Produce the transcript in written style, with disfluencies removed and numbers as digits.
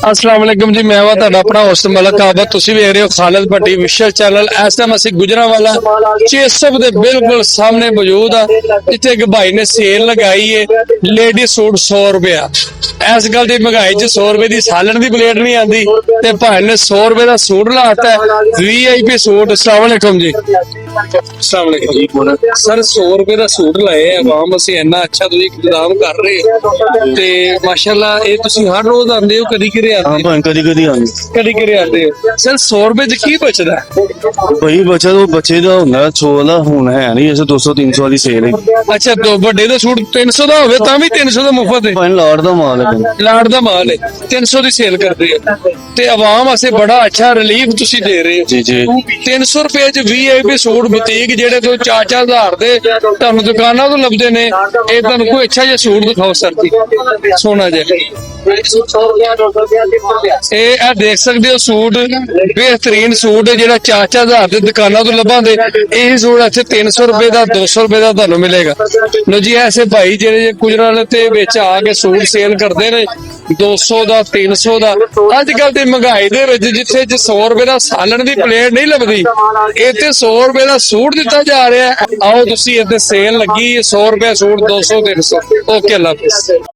अस्सलाम वालेकुम जी, मैं ਤੁਹਾਡਾ ਆਪਣਾ ਹੋਸਟ ਮਲਕ ਆਬਦ। ਤੁਸੀਂ ਵੇਖ ਰਹੇ ਹੋ ਖਾਲਿਦ ਭੱਟੀ ਵਿਸ਼ਲ ਚੈਨਲ। ਇਸ ਟਾਈਮ ਅਸੀਂ ਗੁਜਰਾਂਵਾਲਾ ਚੇਸਪ ਦੇ ਬਿਲਕੁਲ ਸਾਹਮਣੇ ਮੌਜੂਦ ਆ, ਜਿੱਥੇ ਇੱਕ ਭਾਈ ਨੇ ਸੇਲ ਲਗਾਈ ਹੈ। ਲੇਡੀ ਸੂਟ 100 ਰੁਪਇਆ। ਇਸ ਗੱਲ ਦੀ ਮਹਿੰਗਾਈ 'ਚ 100 ਰੁਪਏ ਦੀ ਸਾਲਣ ਦੀ ਪਲੇਟ ਨਹੀਂ ਆਂਦੀ ਤੇ ਭਾਈ ਨੇ 100 ਰੁਪਏ ਦਾ ਸੂਟ ਲਾਤਾ ਹੈ, VIP ਸੂਟ। अस्सलाम वालेकुम जी। अस्सलाम वालेकुम सर, 100 रुपए ਦਾ ਸੂਟ ਲਾਏ ਆ ਆਵਾਮ ਅਸੀਂ, ਇੰਨਾ ਅੱਛਾ ਤੁਸੀਂ ਇੰਤਜ਼ਾਮ ਕਰ ਰਹੇ ਹੋ ਤੇ ਮਾਸ਼ਾਅੱਲਾ। ਇਹ ਤੁਸੀਂ ਹਰ ਰੋਜ਼ ਆਉਂਦੇ ਹੋ, ਕਦੀ ਕਿਰੇ ਆਉਂਦੇ? हाँ भाई कदी कदी आंदी ਕਦੀ ਕਿਰੇ ਆਉਂਦੇ ਹੋ ਸਰ? 100 ਰੁਪਏ 'ਚ ਕੀ ਬਚਦਾ? भाई बचा तो बच्चे का होंगे 100 का हुन है नहीं, ऐसे 200 300 वाली सेल है ਅੱਛਾ, ਦੋ ਵੱਡੇ ਦਾ ਸੂਟ 300 ਦਾ ਹੋਵੇ ਤਾਂ ਵੀ 300 ਦਾ ਮੁਫਤ ਹੈ। भाई लाड़ का माल है। ਲਾੜ ਦਾ ਮਾਲ ਹੈ, 300 ਦੀ ਸੇਲ ਕਰਦੇ ਹੋ ਤੇ ਆਵਾਮ ਵਾਸਤੇ ਬੜਾ ਅੱਛਾ ਰਿਲੀਫ ਤੁਸੀਂ ਦੇ ਰਹੇ ਹੋ। जी जी 300 ਰੁਪਏ 'ਚ VIP ਸੂਟ ਬੁਟੀਕ ਜਿਹੜੇ ਤੋਂ 4-4 ਹਜ਼ਾਰ ਦੇ ਤੁਹਾਨੂੰ ਦੁਕਾਨਾਂ ਤੋਂ ਲੱਭਦੇ ਨੇ, ਇਹ ਤੁਹਾਨੂੰ ਕੋਈ ਅੱਛਾ ਜਿਹਾ ਸੂਟ ਦਿਖਾਓ ਸਰ ਜੀ, ਸੋਹਣਾ ਜਿਹਾ। ਇਹ ਦੇਖ ਸਕਦੇ ਹੋ ਸੂਟ, ਬਿਹਤਰੀਨ ਸੂਟ ਜਿਹੜਾ 4-4 ਹਜ਼ਾਰ ਦੇ ਦੁਕਾਨਾਂ ਤੋਂ ਲੱਭਾਂਦੇ, ਇਹ ਸੂਟ ਇੱਥੇ 300 ਰੁਪਏ ਦਾ 200 ਰੁਪਏ ਦਾ ਤੁਹਾਨੂੰ ਮਿਲੇਗਾ। ਲੋ ਜੀ, ਐਸੇ ਭਾਈ ਜਿਹੜੇ ਗੁਜਰਾਂਵਾਲੇ ਤੇ ਵਿੱਚ ਆ ਕੇ ਸੂਟ ਸੇਲ ਕਰਦੇ ਨੇ 200 ਦਾ 300 ਦਾ। ਅੱਜ ਕੱਲ ਦੀ ਮਹਿੰਗਾਈ ਦੇ ਵਿੱਚ ਜਿੱਥੇ 100 ਰੁਪਏ ਦਾ ਸਾਲਣ ਦੀ ਪਲੇਟ ਨਹੀਂ ਲੱਭਦੀ, ਇੱਥੇ 100 ਰੁਪਏ ਦਾ ਸੂਟ ਦਿੱਤਾ ਜਾ ਰਿਹਾ ਹੈ। ਆਓ ਤੁਸੀਂ ਇੱਥੇ ਸੇਲ ਲੱਗੀ 100 ਰੁਪਏ ਸੂਟ 200 300। ਓਕੇ, ਅੱਲਾ ਹਾਫਿਜ਼।